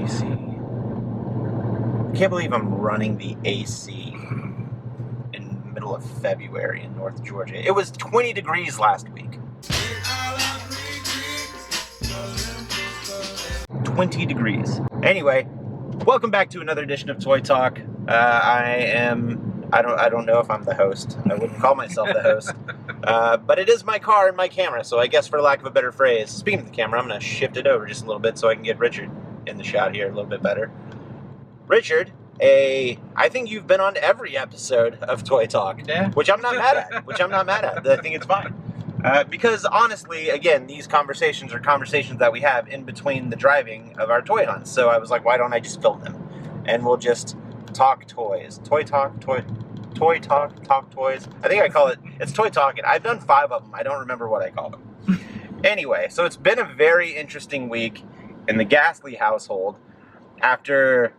AC. I can't believe I'm running the AC in the middle of February in North Georgia. It was 20 degrees last week. 20 degrees. Anyway, welcome back to another edition of Toy Talk. I don't know if I'm the host. I wouldn't call myself the host. But it is my car and my camera, so I guess for lack of a better phrase, speaking of the camera, I'm going to shift it over just a little bit so I can get Richard in the shot here a little bit better. Richard, I think you've been on every episode of Toy Talk, yeah. which I'm not mad at. I think it's fine. Because honestly, again, these conversations are conversations that we have in between the driving of our toy hunts. So I was like, why don't I just film them? And we'll just talk toys. Toy Talk, talk toys. I think I call it's Toy Talkin. I've done 5 of them. I don't remember what I call them. Anyway, so it's been a very interesting week in the Gasly household. After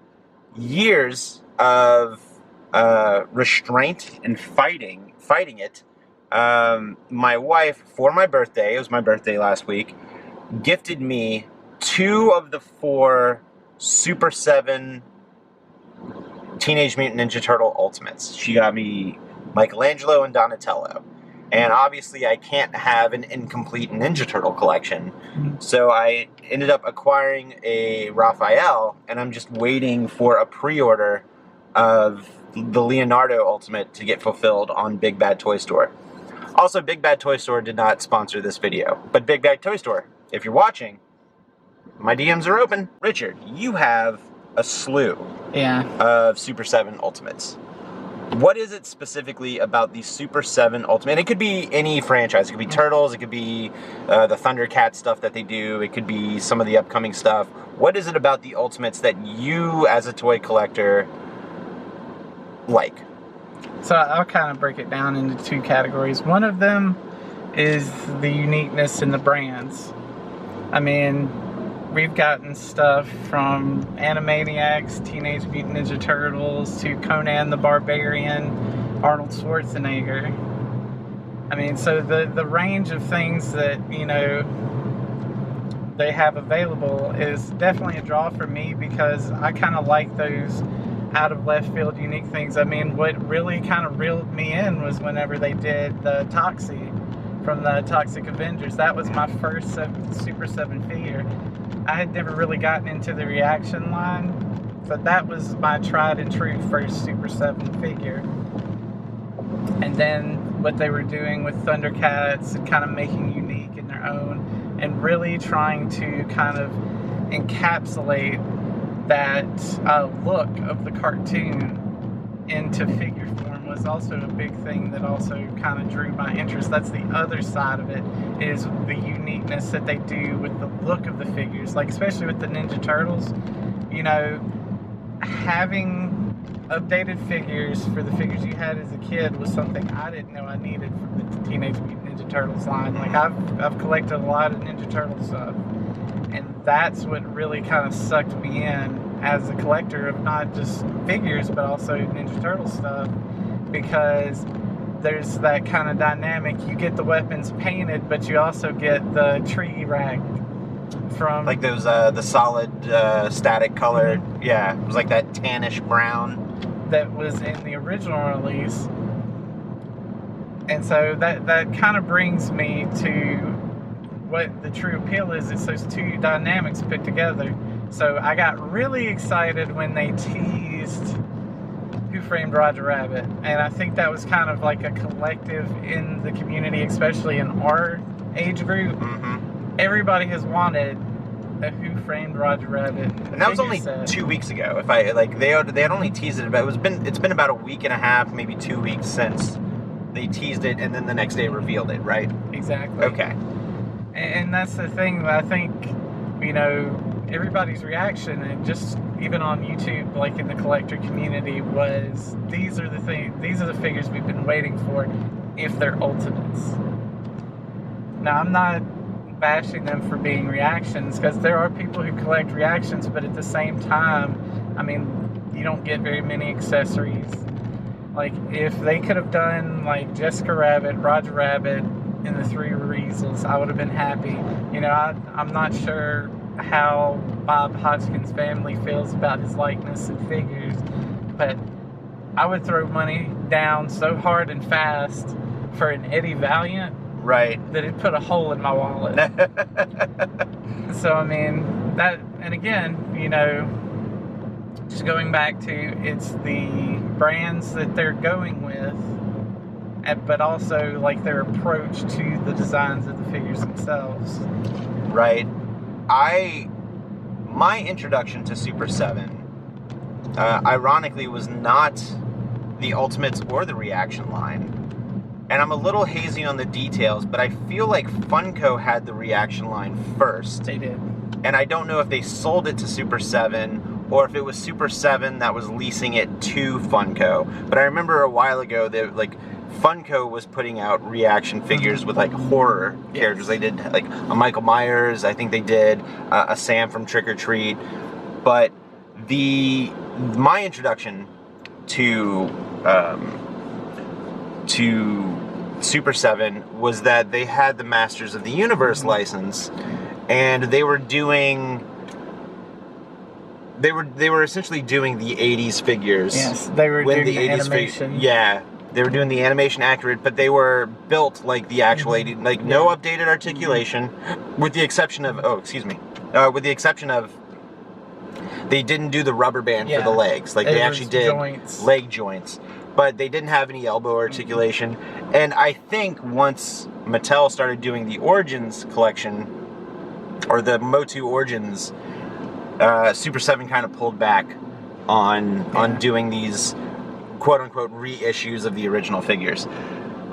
years of restraint and fighting it, my wife, for my birthday, it was my birthday last week, gifted me 2 of the 4 Super 7 Teenage Mutant Ninja Turtle Ultimates. She got me Michelangelo and Donatello. And obviously I can't have an incomplete Ninja Turtle collection. So I ended up acquiring a Raphael, and I'm just waiting for a pre-order of the Leonardo Ultimate to get fulfilled on Big Bad Toy Store. Also, Big Bad Toy Store did not sponsor this video. But Big Bad Toy Store, if you're watching, my DMs are open. Richard, you have a slew of Super 7 Ultimates. What is it specifically about the Super 7 Ultimate? And it could be any franchise. It could be Turtles. It could be the Thundercat stuff that they do. It could be some of the upcoming stuff. What is it about the Ultimates that you, as a toy collector, like? So I'll kind of break it down into 2 categories. One of them is the uniqueness in the brands. I mean, we've gotten stuff from Animaniacs, Teenage Mutant Ninja Turtles, to Conan the Barbarian, Arnold Schwarzenegger. I mean, so the range of things that, you know, they have available is definitely a draw for me, because I kind of like those out of left field unique things. I mean, what really kind of reeled me in was whenever they did the Toxie from the Toxic Avengers. That was my first Super 7 figure. I had never really gotten into the reaction line, but that was my tried and true first Super 7 figure. And then what they were doing with Thundercats and kind of making unique in their own, and really trying to kind of encapsulate that look of the cartoon into figure form was also a big thing that also kind of drew my interest. That's the other side of it, is the uniqueness that they do with the look of the figures. Like, especially with the Ninja Turtles, you know, having updated figures for the figures you had as a kid was something I didn't know I needed from the Teenage Mutant Ninja Turtles line. Like, I've collected a lot of Ninja Turtle stuff, and that's what really kind of sucked me in as a collector of not just figures but also Ninja Turtle stuff, because there's that kind of dynamic. You get the weapons painted, but you also get the tree rag from, like, those the solid static color. Yeah, it was like that tannish brown that was in the original release. And so that kind of brings me to what the true appeal is. It's those 2 dynamics put together. So I got really excited when they teased Who Framed Roger Rabbit, and I think that was kind of like a collective in the community, especially in our age group. Mm-hmm. Everybody has wanted a Who Framed Roger Rabbit, and that was only 2 weeks ago. If I like, they had only teased it, but it's been about a week and a half, maybe 2 weeks since they teased it, and then the next day revealed it, right? Exactly. Okay. And that's the thing that I think, you know, everybody's reaction, and just even on YouTube, like in the collector community, was these are the figures we've been waiting for, if they're Ultimates. Now, I'm not bashing them for being reactions, because there are people who collect reactions, but at the same time, I mean, you don't get very many accessories. Like, if they could have done like Jessica Rabbit, Roger Rabbit, and the 3 Weasels, I would have been happy. You know, I'm not sure how Bob Hodgkin's family feels about his likeness and figures, but I would throw money down so hard and fast for an Eddie Valiant Right. that it put a hole in my wallet. So, I mean, that, and again, you know, just going back to, it's the brands that they're going with, but also, like, their approach to the designs of the figures themselves. Right. My introduction to Super 7, ironically, was not the Ultimates or the Reaction line. And I'm a little hazy on the details, but I feel like Funko had the Reaction line first. They did. And I don't know if they sold it to Super 7 or if it was Super 7 that was leasing it to Funko. But I remember a while ago that, like, Funko was putting out Reaction figures with, like, horror characters. They did, like, a Michael Myers. I think they did a Sam from Trick or Treat. But my introduction to Super 7 was that they had the Masters of the Universe license, and they were essentially doing the 80s figures. Yes, they were doing the animation. They were doing the animation accurate, but they were built like the actual 80s, like no updated articulation, with the exception of they didn't do the rubber band for the legs. Like, they actually did leg joints. But they didn't have any elbow articulation. And I think once Mattel started doing the Origins collection, or the Motu Origins, Super 7 kind of pulled back on doing these quote-unquote reissues of the original figures.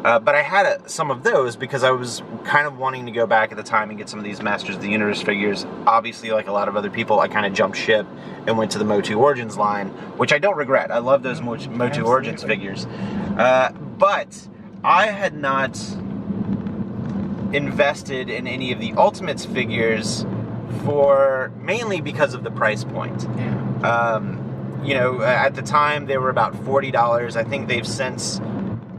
But I had some of those because I was kind of wanting to go back at the time and get some of these Masters of the Universe figures. Obviously, like a lot of other people, I kind of jumped ship and went to the Motu Origins line, which I don't regret. I love those Motu Origins figures. But I had not invested in any of the Ultimates figures mainly because of the price point. You know, at the time, they were about $40. I think they've since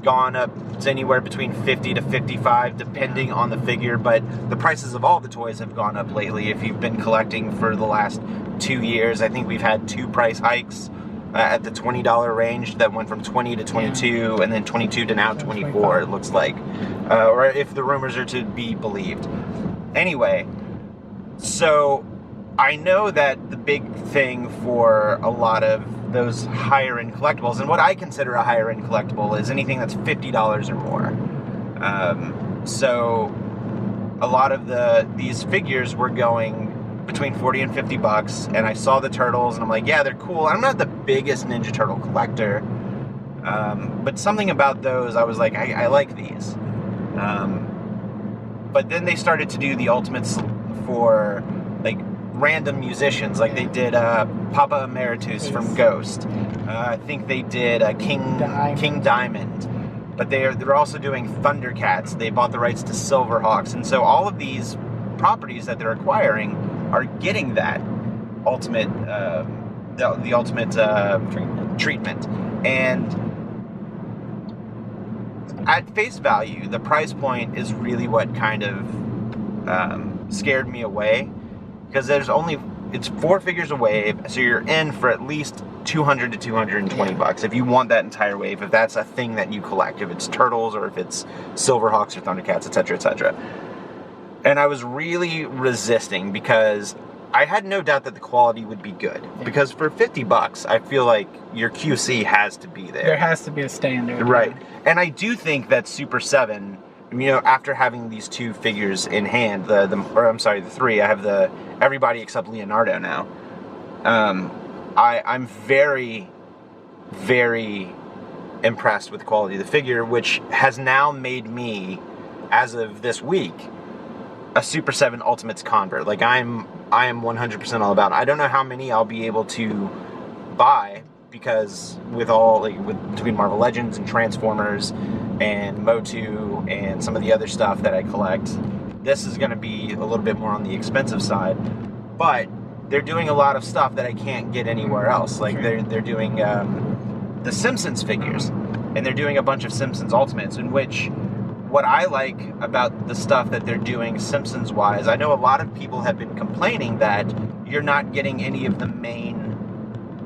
gone up to anywhere between $50 to $55 depending on the figure, but the prices of all the toys have gone up lately. If you've been collecting for the last 2 years, I think we've had 2 price hikes at the $20 range that went from 20 to 22 and then 22 to now 24, it looks like, or if the rumors are to be believed. Anyway, so I know that the big thing for a lot of those higher end collectibles, and what I consider a higher end collectible, is anything that's $50 or more. So a lot of these figures were going between 40 and 50 bucks, and I saw the turtles and I'm like, yeah, they're cool. I'm not the biggest Ninja Turtle collector, but something about those, I was like, I like these. But then they started to do the Ultimates for, like, random musicians, like they did Papa Emeritus from Ghost. I think they did King Diamond. But they're also doing Thundercats. They bought the rights to Silverhawks, and so all of these properties that they're acquiring are getting that ultimate, the ultimate treatment. And at face value, the price point is really what kind of scared me away. Because it's 4 figures a wave, so you're in for at least 200 to 220 bucks if you want that entire wave, if that's a thing that you collect, if it's Turtles or if it's Silverhawks or Thundercats, etc., etc. And I was really resisting because I had no doubt that the quality would be good. Because for 50 bucks, I feel like your QC has to be there. There has to be a standard. Right. And I do think that Super 7, you know, after having these 2 figures in hand, the 3, I have everybody except Leonardo now. I'm very, very impressed with the quality of the figure, which has now made me, as of this week, a Super 7 Ultimates convert. Like, I am 100% all about it. I don't know how many I'll be able to buy, because between Marvel Legends and Transformers and Motu and some of the other stuff that I collect, this is going to be a little bit more on the expensive side. But they're doing a lot of stuff that I can't get anywhere else. Like, they're doing the Simpsons figures, and they're doing a bunch of Simpsons Ultimates, in which what I like about the stuff that they're doing Simpsons-wise, I know a lot of people have been complaining that you're not getting any of the main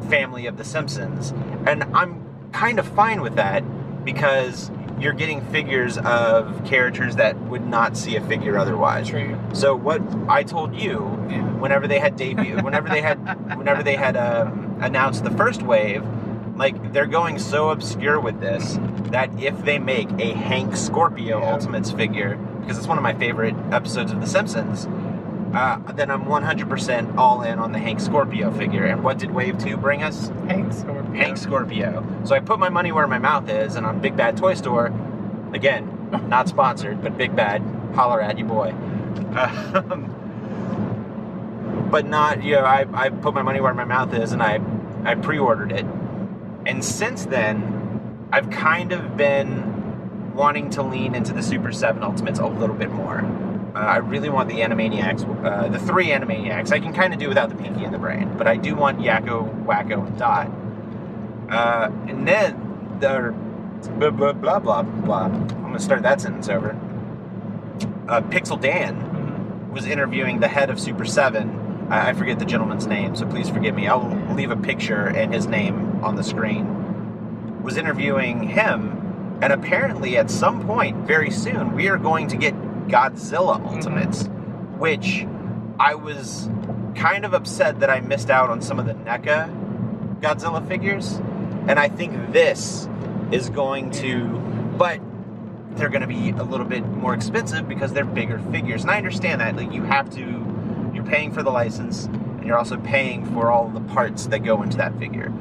family of the Simpsons. And I'm kind of fine with that because you're getting figures of characters that would not see a figure otherwise. True. So what I told you, whenever they had announced the first wave, like, they're going so obscure with this that if they make a Hank Scorpio Ultimates figure, because it's one of my favorite episodes of The Simpsons, then I'm 100% all in on the Hank Scorpio figure. And what did Wave 2 bring us? Hank Scorpio. Hank Scorpio. So I put my money where my mouth is, and on Big Bad Toy Store, again, not sponsored, but Big Bad, holler at you, boy. But not, I put my money where my mouth is, and I pre-ordered it. And since then, I've kind of been wanting to lean into the Super 7 Ultimates a little bit more. I really want the Animaniacs, the 3 Animaniacs. I can kind of do without the Pinky and the Brain, but I do want Yakko, Wacko, and Dot. And then, blah, blah, blah, blah, blah. I'm going to start that sentence over. Pixel Dan was interviewing the head of Super 7. I forget the gentleman's name, so please forgive me. I'll leave a picture and his name on the screen. Was interviewing him, and apparently at some point, very soon, we are going to get Godzilla Ultimates, which I was kind of upset that I missed out on some of the NECA Godzilla figures, and I think this is going to, but they're going to be a little bit more expensive because they're bigger figures, and I understand that. Like, you're paying for the license, and you're also paying for all the parts that go into that figure.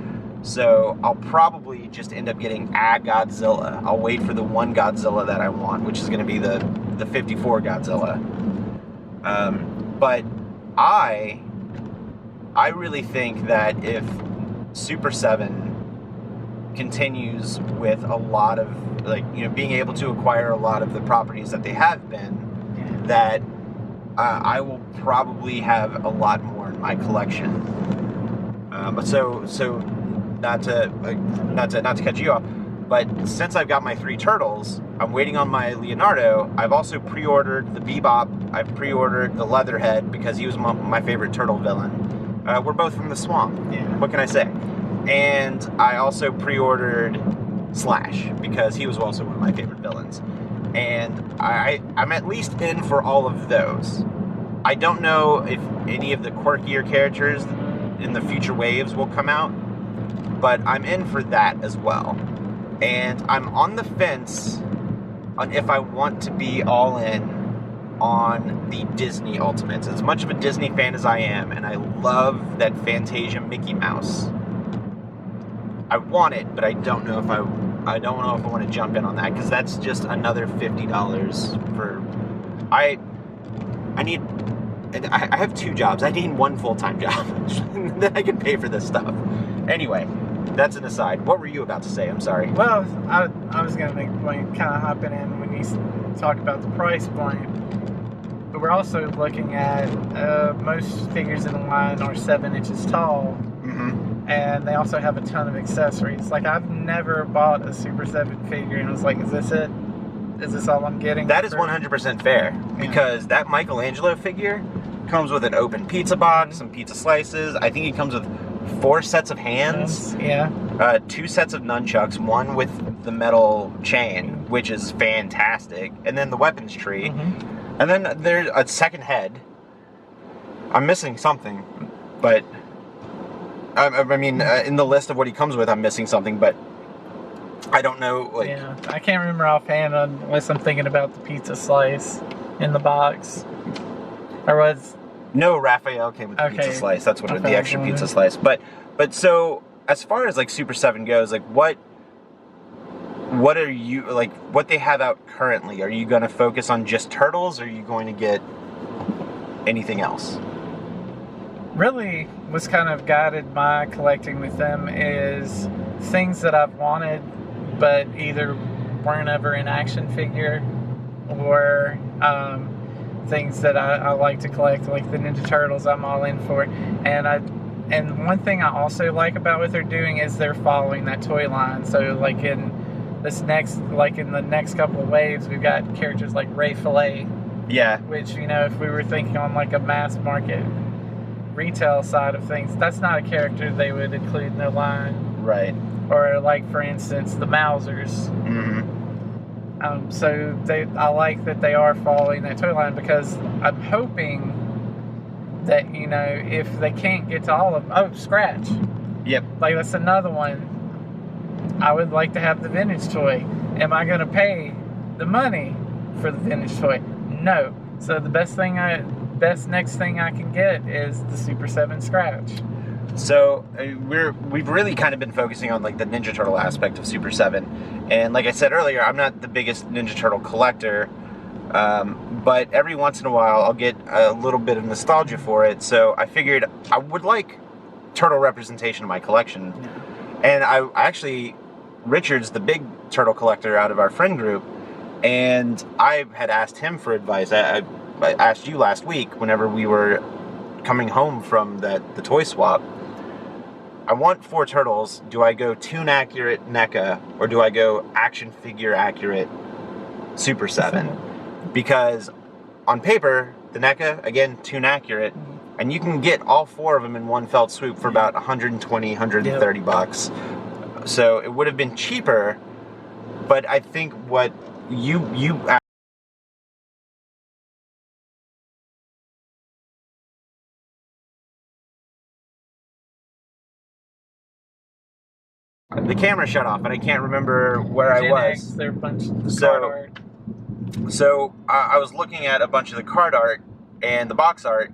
So I'll probably just end up getting a Godzilla. I'll wait for the one Godzilla that I want, which is going to be the 54 Godzilla. But I really think that if Super 7 continues with a lot of, being able to acquire a lot of the properties that they have been, that I will probably have a lot more in my collection. But so not to cut you off, but since I've got my 3 turtles, I'm waiting on my Leonardo. I've also pre-ordered the Bebop. I've pre-ordered the Leatherhead because he was my favorite turtle villain. We're both from the swamp. Yeah. What can I say? And I also pre-ordered Slash because he was also one of my favorite villains. And I'm at least in for all of those. I don't know if any of the quirkier characters in the future waves will come out, but I'm in for that as well. And I'm on the fence on if I want to be all in on the Disney Ultimates. As much of a Disney fan as I am, and I love that Fantasia Mickey Mouse, I want it, but I don't know if I want to jump in on that, because that's just another $50 for... I have 2 jobs. I need 1 full-time job. Then I can pay for this stuff. Anyway, that's an aside. What were you about to say? I'm sorry. Well, I was going to make a point, kind of hopping in when you talk about the price point. But we're also looking at most figures in the line are 7 inches tall. Mm-hmm. And they also have a ton of accessories. Like, I've never bought a Super 7 figure and was like, is this it? Is this all I'm getting? That is 100% fair, because that Michelangelo figure comes with an open pizza box, some pizza slices. I think it comes with 4 sets of hands. Yeah. 2 sets of nunchucks, 1 with the metal chain, which is fantastic. And then the weapons tree. Mm-hmm. And then there's a second head. I'm missing something, but... in the list of what he comes with, I'm missing something, but I don't know, I can't remember offhand unless I'm thinking about the pizza slice in the box. Or was... No, Raphael came with the pizza slice. That's what the extra pizza slice. But so, as far as, Super 7 goes, what are you, what they have out currently? Are you going to focus on just Turtles, or are you going to get anything else? Really, what's kind of guided my collecting with them is things that I've wanted but either weren't ever in action figure, or things that I like to collect, like the Ninja Turtles. I'm all in for it. And one thing I also like about what they're doing is they're following that toy line. So like in in the next couple of waves, we've got characters like Ray Fillet, Yeah. which, you know, if we were thinking on like a mass market retail side of things, that's not a character they would include in their line. Right. Or like, for instance, the Mousers. So I like that they are following that toy line, because I'm hoping that, you know, if they can't get to all of them, Scratch. Yep. Like, that's another one. I would like to have the vintage toy. Am I going to pay the money for the vintage toy? No. So the best next thing I can get is the Super 7 Scratch. So we've really kind of been focusing on like the Ninja Turtle aspect of Super 7, and like I said earlier, I'm not the biggest Ninja Turtle collector, but every once in a while I'll get a little bit of nostalgia for it. So I figured I would like turtle representation in my collection, and I actually, Richard's the big turtle collector out of our friend group, and I had asked him for advice. I asked you last week whenever we were coming home from the toy swap. I want 4 turtles. Do I go toon accurate NECA, or do I go action figure accurate Super 7? Because on paper, the NECA, again, toon accurate, and you can get all 4 of them in one felt swoop for about 120, 130 bucks. So it would have been cheaper, but I think what you the camera shut off, and I can't remember where I was. They're a bunch of card art. So I was looking at a bunch of the card art and the box art,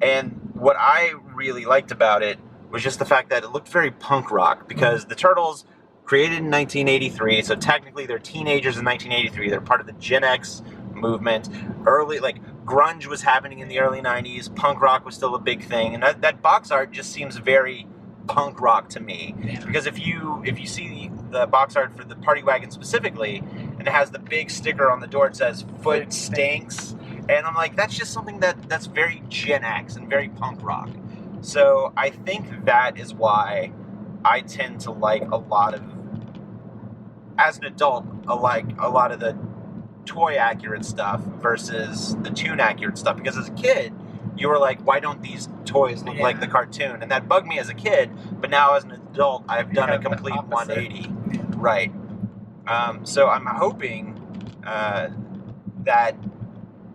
and what I really liked about it was just the fact that it looked very punk rock, because the Turtles created in 1983, so technically they're teenagers in 1983. They're part of the Gen X movement. Early, like, grunge was happening in the early 90s. Punk rock was still a big thing, and that box art just seems very punk rock to me. Because if you see the box art for the Party Wagon specifically, and it has the big sticker on the door, it says "Foot Stinks," and I'm like, that's just something that's very Gen X and very punk rock. So I think that is why I tend to like a lot of, as an adult, I like a lot of the toy accurate stuff versus the toon accurate stuff, because as a kid you were like, why don't these toys look like the cartoon? And that bugged me as a kid, but now as an adult I've done a complete 180. Right. So I'm hoping that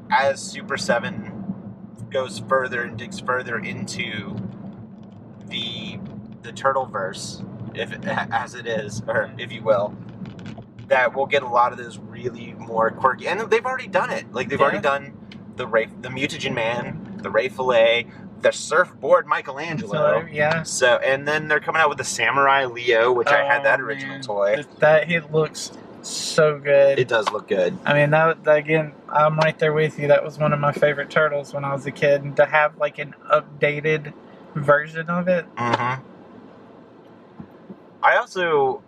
as Super 7 goes further and digs further into the Turtleverse, as it is, or if you will, that we'll get a lot of those really more quirky, and they've already done it. Like, they've already done the Mutagen Man, the Ray Fillet, the surfboard Michelangelo. So, and then they're coming out with the Samurai Leo, which I had that original toy. It looks so good. It does look good. I mean, that again, I'm right there with you. That was one of my favorite Turtles when I was a kid, and to have like an updated version of it. I also,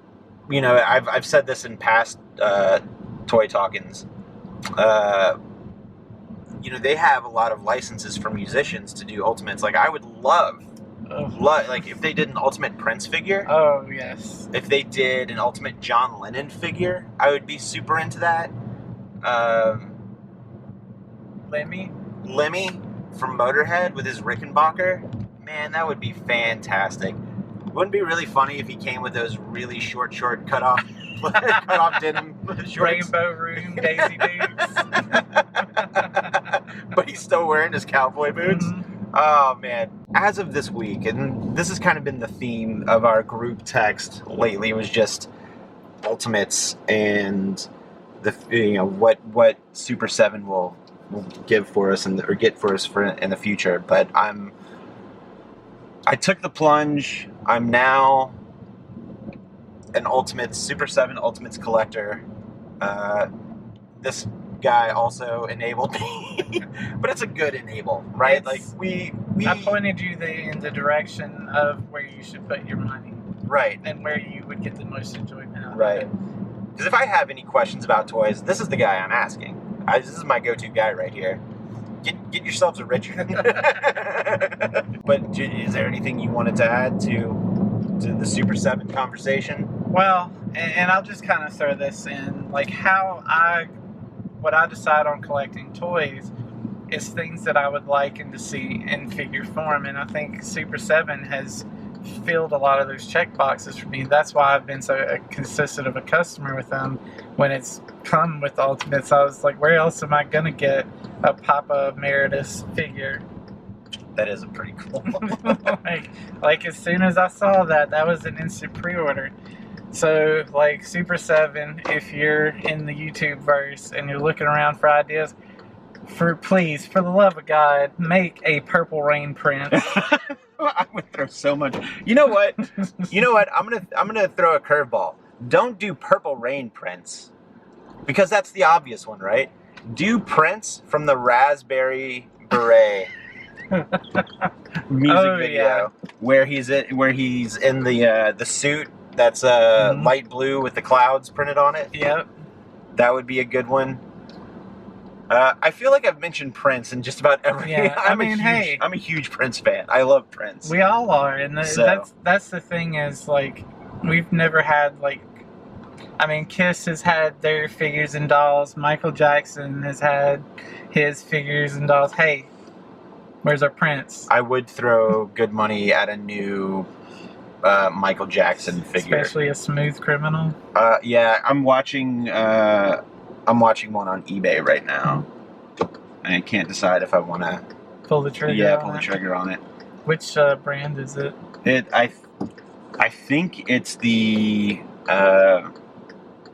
you know, I've said this in past Toy Talkins. You know, they have a lot of licenses for musicians to do Ultimates. Like, I would love, like, if they did an Ultimate Prince figure. Oh, yes. If they did an Ultimate John Lennon figure, I would be super into that. Lemmy from Motorhead with his Rickenbacker. Man, that would be fantastic. Wouldn't it be really funny if he came with those really short cut off denim shorts? Rainbow Room Daisy Dukes. But he's still wearing his cowboy boots. Oh man. As of this week, and this has kind of been the theme of our group text lately, was just Ultimates and the, you know, what Super 7 will give for us or get for us in the future. But I took the plunge. I'm now an Super 7 Ultimates collector. This guy also enabled me, but it's a good enable, right? I pointed you in the direction of where you should put your money, right, and where you would get the most enjoyment out right. of it. Because if I have any questions about toys, this is the guy I'm asking. This is my go-to guy right here. Get yourselves a Richard. But is there anything you wanted to add to the Super 7 conversation? Well, and I'll just kind of throw this in, like what I decide on collecting toys is things that I would like and to see in figure form, and I think Super 7 has filled a lot of those check boxes for me. That's why I've been so consistent of a customer with them when it's come with Ultimates. I was like, where else am I gonna get a Papa Emeritus figure? That is a pretty cool like as soon as I saw that was an instant pre-order. So like Super 7, if you're in the YouTube verse and you're looking around for ideas, please, for the love of God, make a Purple Rain print. I would throw so much. You know what? I'm gonna throw a curveball. Don't do Purple Rain prints, because that's the obvious one, right? Do prints from the Raspberry Beret music video, where he's in the suit that's light blue with the clouds printed on it. Yep. That would be a good one. I feel like I've mentioned Prince in just about every. Yeah, I'm a huge Prince fan. I love Prince. We all are, and that's the thing is, like, we've never had, like, I mean, Kiss has had their figures and dolls. Michael Jackson has had his figures and dolls. Hey, where's our Prince? I would throw good money at a new Michael Jackson figure, especially a Smooth Criminal. Yeah, I'm watching one on eBay right now, and I can't decide if I want to pull the trigger. Yeah, pull the trigger on it. Which brand is it? I think it's the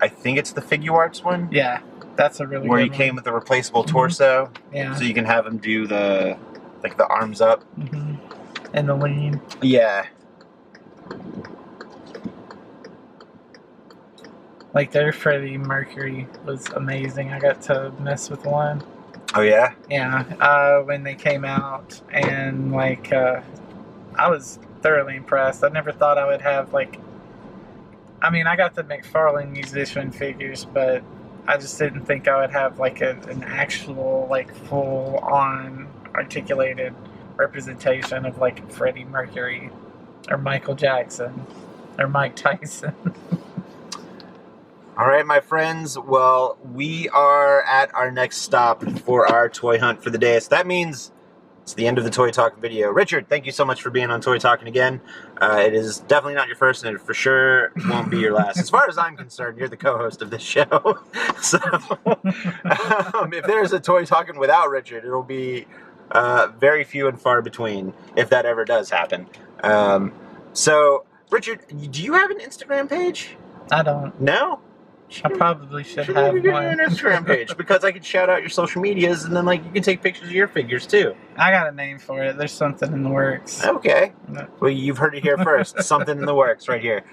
Figuarts one. Yeah, that's a really where good he one. came with a replaceable torso. Yeah. So you can have him do the arms up. And the lean. Yeah. Like their Freddie Mercury was amazing. I got to mess with one. Oh yeah? Yeah. When they came out, and like I was thoroughly impressed. I never thought I would have like, I mean, I got the McFarlane musician figures, but I just didn't think I would have like an actual like full on articulated representation of like Freddie Mercury or Michael Jackson or Mike Tyson. All right, my friends. Well, we are at our next stop for our toy hunt for the day. So that means it's the end of the Toy Talk video. Richard, thank you so much for being on Toy Talkin again. It is definitely not your first, and it for sure won't be your last. As far as I'm concerned, you're the co-host of this show. So if there's a Toy Talkin without Richard, it'll be very few and far between, if that ever does happen. So, Richard, do you have an Instagram page? I don't. No? I probably should have one. an Instagram page, because I could shout out your social medias, and then like you can take pictures of your figures too. I got a name for it. There's something in the works. Okay. Well, you've heard it here first. Something in the works right here.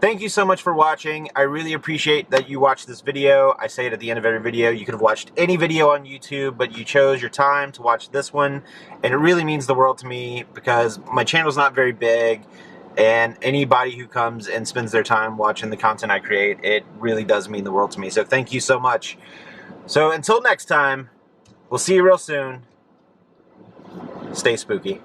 Thank you so much for watching. I really appreciate that you watched this video. I say it at the end of every video. You could have watched any video on YouTube, but you chose your time to watch this one, and it really means the world to me, because my channel's not very big. And anybody who comes and spends their time watching the content I create, it really does mean the world to me. So thank you so much. So until next time, we'll see you real soon. Stay spooky.